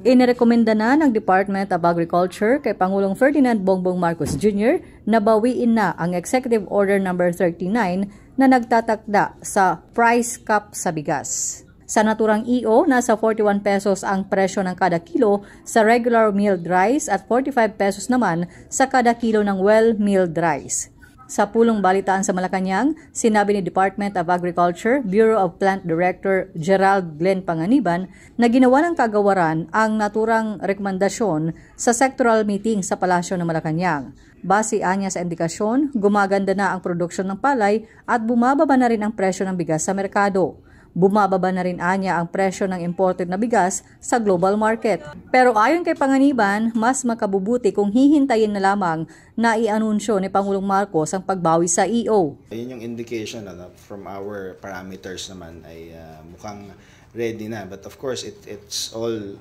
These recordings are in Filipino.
Inirekomenda na ng Department of Agriculture kay Pangulong Ferdinand Bongbong Marcos Jr. na bawiin na ang Executive Order No. 39 na nagtatakda sa price cap sa bigas. Sa naturang EO, nasa 41 pesos ang presyo ng kada kilo sa regular milled rice at 45 pesos naman sa kada kilo ng well-milled rice. Sa pulong balitaan sa Malacanang, sinabi ni Department of Agriculture, Bureau of Plant Director Gerald Glenn Panganiban na ginawa ng kagawaran ang naturang rekomendasyon sa sectoral meeting sa Palasyo ng Malacanang. Base anya sa indikasyon, gumaganda na ang produksyon ng palay at bumababa na rin ang presyo ng bigas sa merkado. Bumababa na rin anya ang presyo ng imported na bigas sa global market. Pero ayon kay Panganiban, mas makabubuti kung hihintayin na lamang na i-anunsyo ni Pangulong Marcos ang pagbawi sa EO. Ayun yung indication from our parameters naman ay mukhang ready na. But of course, it's all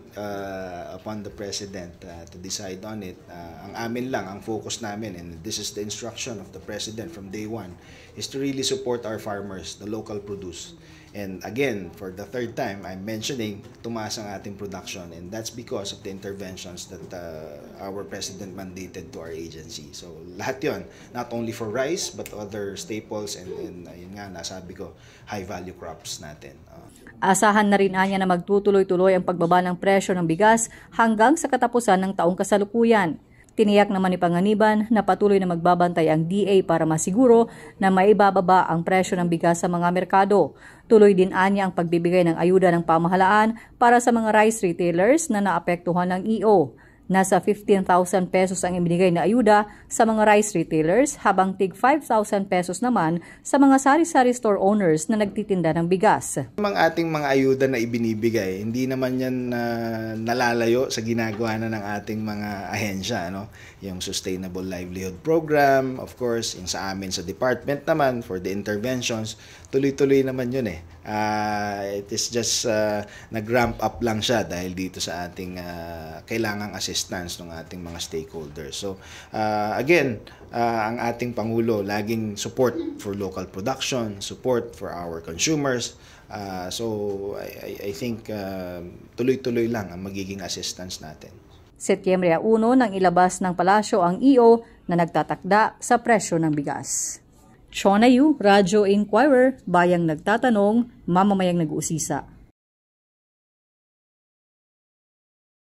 upon the President to decide on it. Ang amin lang, ang focus namin, and this is the instruction of the President from day one, is to really support our farmers, the local produce. And again, for the third time, I'm mentioning tumaas ang ating production, and that's because of the interventions that our President mandated to our agency. So lahat yon, not only for rice but other staples and yun nga nasabi ko, high value crops natin. Asahan na rin anya na magtutuloy-tuloy ang pagbaba ng presyo ng bigas hanggang sa katapusan ng taong kasalukuyan. Tiniyak naman ni Panganiban na patuloy na magbabantay ang DA para masiguro na maibababa ang presyo ng bigas sa mga merkado. Tuloy din anya ang pagbibigay ng ayuda ng pamahalaan para sa mga rice retailers na naapektuhan ng EO. Nasa 15,000 pesos ang ibinigay na ayuda sa mga rice retailers habang tig 5,000 pesos naman sa mga sari-sari store owners na nagtitinda ng bigas. Ang ating mga ayuda na ibinibigay, hindi naman yan nalalayo sa ginagawa na ng ating mga ahensya. Yung Sustainable Livelihood Program, of course, yung sa amin sa department naman for the interventions, tuloy-tuloy naman yun eh. It is just nag-ramp up lang siya dahil dito sa ating kailangang assistance ng ating mga stakeholders. So again, ang ating Pangulo laging support for local production, support for our consumers. So I think tuloy-tuloy lang ang magiging assistance natin. Setyembre 1 nang ilabas ng palasyo ang EO na nagtatakda sa presyo ng bigas. Chona Yu, Radyo Inquirer, Bayang Nagtatanong, Mamamayang Nag-uusisa.